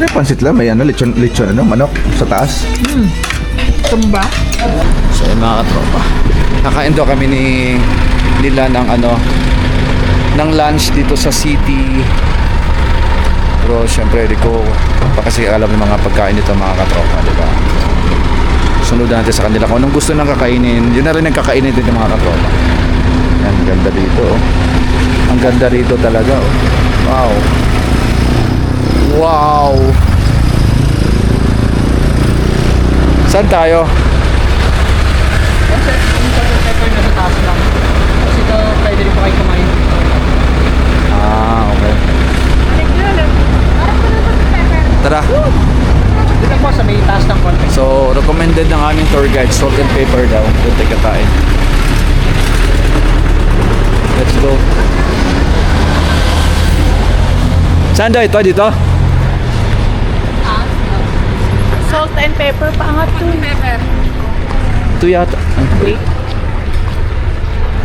May pansit lang, may ano, lechon ano, manok sa taas. Tumba. So yun mga katropa, kakain daw kami nila ng ano, ng lunch dito sa city. Pero syempre di ko pa kasi alam yung mga pagkain dito mga katropa, diba? Sunod natin sa kanila kung anong gusto nang kakainin. Yun na rin ang kakainin din ng mga katropa. Yan, ganda dito oh. Ang ganda rito talaga oh. Wow. Wow. Saan tayo? Yung pepper na sa taas lang. Kasi ito, pwede rin po kayo kumain. Ah, okay. Tara. Dito po sa may taas ng konti. So, recommended ng aming tour guide, salt and pepper daw. Doon tayo katain. Let's go. Saan daw ito? Dito? Salt and pepper, paangat to. Pepper. Ito yata.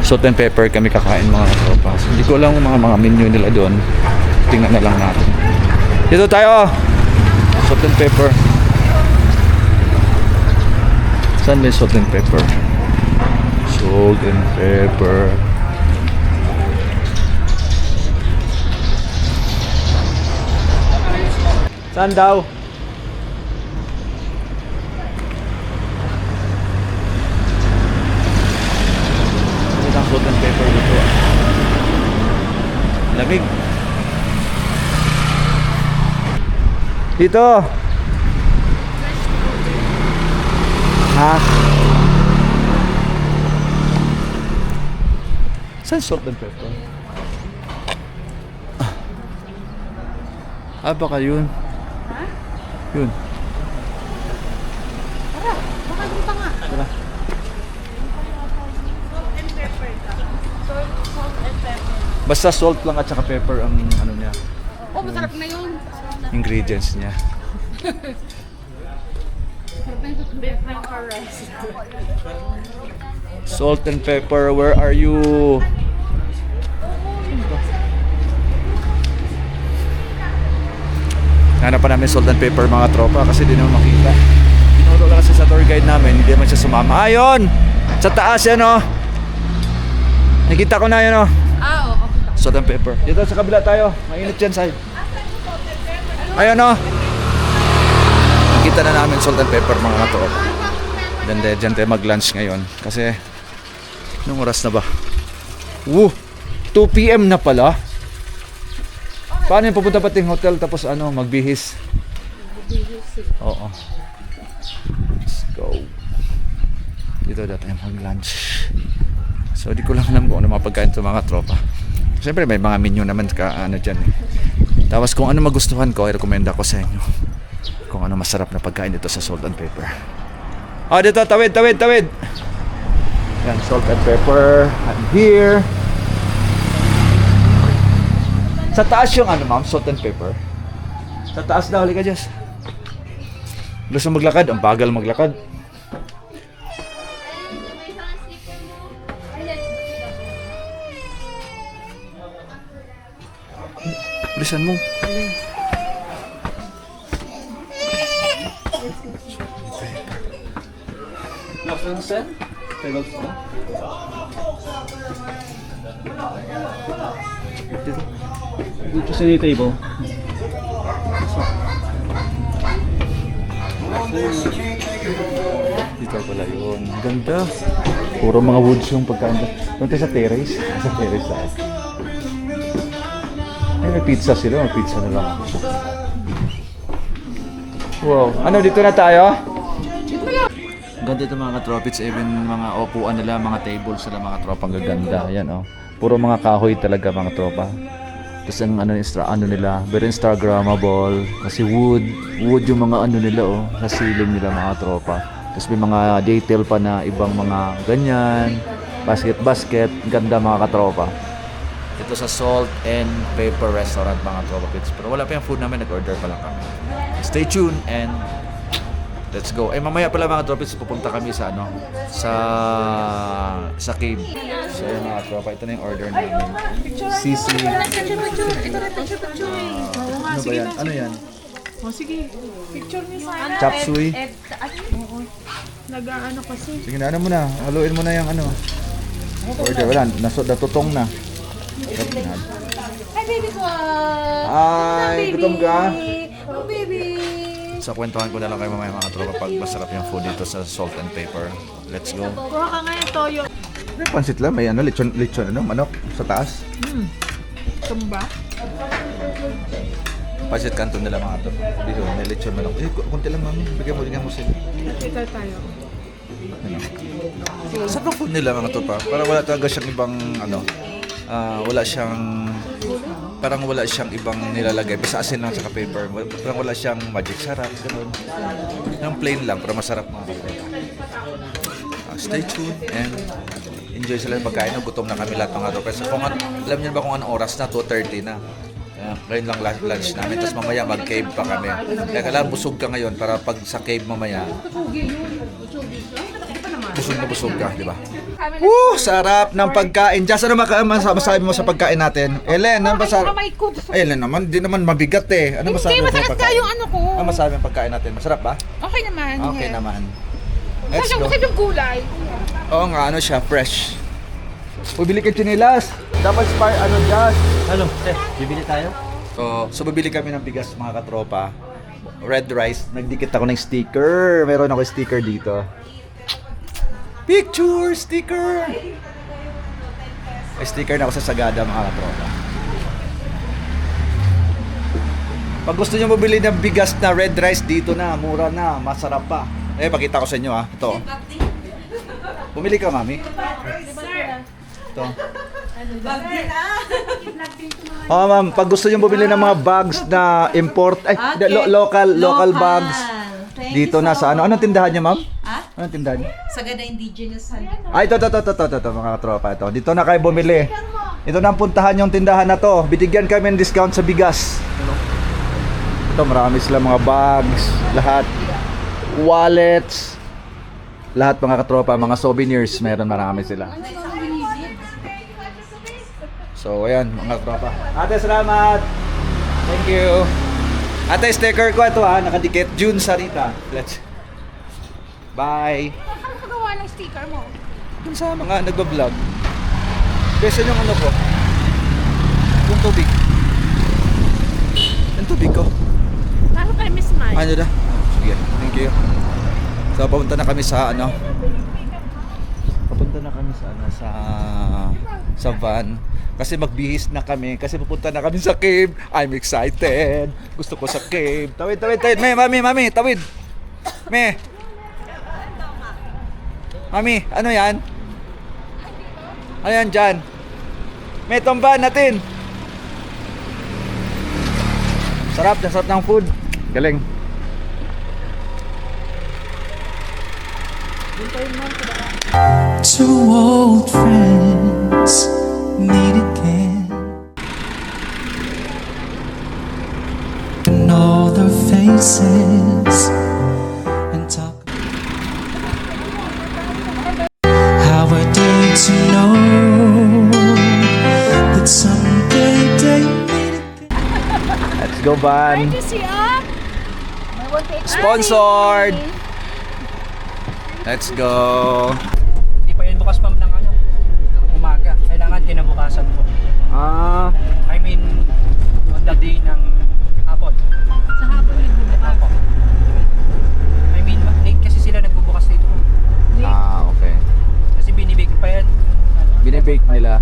Salt and pepper kami kakain mga katropa. So, hindi ko alam mga menu nila doon. Tingnan na lang natin. Dito tayo. Salt and pepper. Saan may salt and pepper? Salt and pepper. Saan daw? Ang salt and pepper dito. Lamig. Dito. Ha? Saan salt and pepper? Baka yun. Ha? Yun. Tara, baka dun pa nga. Tara. Salt and pepper. Basta salt lang at saka pepper ang ano niya. Oh, masarap na yun. Ingredients niya. Salt and pepper, where are you? Hanap pa namin salt and pepper mga tropa kasi di naman makita. Tinuro lang kasi sa tour guide namin, hindi naman siya sumama. Ayun! Sa taas yan oh! Nakita ko na yan oh! Oo. Salt and pepper. Dito sa kabila tayo. Mainit yan side. Ayun oh! Nakita na namin salt and pepper mga tropa. Ganda dyan tayo mag-lunch ngayon. Kasi, anong oras na ba? Woo! 2 PM na pala. Paano yung pupunta pating hotel tapos ano, magbihis? Oo. Let's go. Dito daw tayo mag-lunch. So, di ko lang alam kung ano mga pagkain ito mga tropa. Siyempre, may mga menu naman ka, ano dyan eh. Tapos kung ano magustuhan ko, i-recommend ako sa inyo. Kung ano masarap na pagkain dito sa salt and pepper. Oh, dito, tawid. Yan, salt and pepper. I'm here. Sa taas yung ano ma'am, salt and pepper. Sa taas daw, halika Diyos. Gusto maglakad? Ang bagal maglakad. Bilisan mo. Sen? Dito sa table. Dito pala yun. Ganda. Puro mga woods yung pagkain. Doon tayo sa terrace. Sa terrace tayo. Ay, may pizza sila. May pizza na lang. Wow. Ano, dito na tayo? Ganda ito mga katropics. Even mga upuan nila, mga tables sila, mga tropang gaganda. Ayan oh. Puro mga kahoy talaga mga tropa. Tapos ang ano nila, very Instagrammable. Kasi wood yung mga ano nila oh, sa ceiling nila mga tropa. Tapos may mga detail pa na ibang mga ganyan, basket, ganda mga katropa. Ito sa Salt and Pepper Restaurant mga tropa pits. Pero wala pa yung food namin, nag-order pa lang kami. Stay tuned and let's go. Eh mamaya pala mga tropits, pupunta kami sa ano, sa cave. So yun mga tropa, ito na yung order namin. Sisig. Ano ba yan? Ano yan? O sige, picture niyo sana. Chop suey. Nag-ano kasi. Sige na, ano mo na. Haluin mo na yung ano. Order, wala. Natutong na. Hi, baby ko. Ay, gutom ka? Oh, baby. Sa kwentuhan ko na lang kayo mamaya mga tropa pag masarap yung food dito sa Salt and Pepper. Let's go. Kuha ka ngayon, Toyo. May pansit lang, may ano, lechon, ano, manok sa taas. Tumba? Pansit kanton nila mga tropa. Dito, may lechon manok. Kunti lang mami, bigyan mo sila. Ito tayo. Ano? Sarap ang food nila mga tropa. Parang wala talaga siyang ibang ano, parang wala siyang ibang nilalagay. Basta asin lang sa paper. Parang wala siyang magic sarap. Ganun. Yung plain lang, pero masarap mga tropa. Stay tuned and enjoy sila yung pagkain. Gutom na kami lahat mga tropa. So, alam niyo ba kung anong oras na? 2:30 na. Ngayon lang lunch namin. Tapos mamaya mag-cave pa kami. Kaya kailangan busog ka ngayon para pag sa cave mamaya, busog ka, di ba? Sarap ng pagkain. Just ano masasabi mo sa pagkain natin? Ellen, ano masarap? Ay, Ellen naman, di naman mabigat eh. Ano masasabi mo sa mataas pagkain? ka yung ano ko. Ano masasabi mo pagkain natin? Masarap ba? Okay naman. Okay yeah. naman. Let's Kasi go. kasi yung gulay. Oo nga, ano siya, fresh. Bibili ka chinilas. Dapat ano, Josh. Ano, bibili tayo? So bibili kami ng bigas mga katropa. Red rice. Nagdikit ako ng sticker. Meron ako sticker dito. Picture sticker! May sticker na ako sa Sagada mga katropa. Pag gusto nyo mabili ng bigas na red rice dito na, mura na, masarap pa. Pakita ko sa inyo ito. Bumili ka, mami. Ito. Oh, ma'am, pag gusto niyo bumili ng mga bags na import, local bags. Dito na sa ano. Anong tindahan niya, ma'am? Anong tindahan niya? Sagada Indigenous Hand. Ay, ito, mga tropa, ito. Dito na kayo bumili. Ito na ang puntahan yung tindahan na to. Bitigyan kami ng discount sa bigas. Ito, marami sila mga bags, lahat. Wallets. Lahat mga katropa, mga souvenirs, meron marami sila. So, ayan, mga tropa. Ate, salamat! Thank you! Ate, sticker ko ito nakadikit. June Sarita. Let's... Bye! Saan ka gawa ng sticker mo? Dun sa mga nagbablog. Kasi yung ano ko. Yung tubig. Yung tubig ko. Lalo kay Miss Mai. Ano na? Sige, thank you. So, papunta na kami sa ano. Papunta na kami sa ano, sa van. Kasi magbihis na kami. Kasi pupunta na kami sa cave. I'm excited. Gusto ko sa cave. Tawid. Mami, tawid. Mami, ano yan? Ano yan dyan? Itong van natin. Sarap ng food. Galing. Two old friends meet again, and all their faces and talk. How are they to know that someday they meet again? Let's go, van. Sponsored. Let's go. Hindi pa yan bukas ma'am ng ano, umaga. Kailangan kinabukasan po. I mean, on the day ng hapon. Sa hapon nagbubukas. Apo. I mean, late kasi sila nagbubukas dito. Okay. Kasi binibake pa yan. Binibake nila.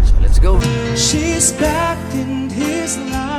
So, let's go. She's back in his life.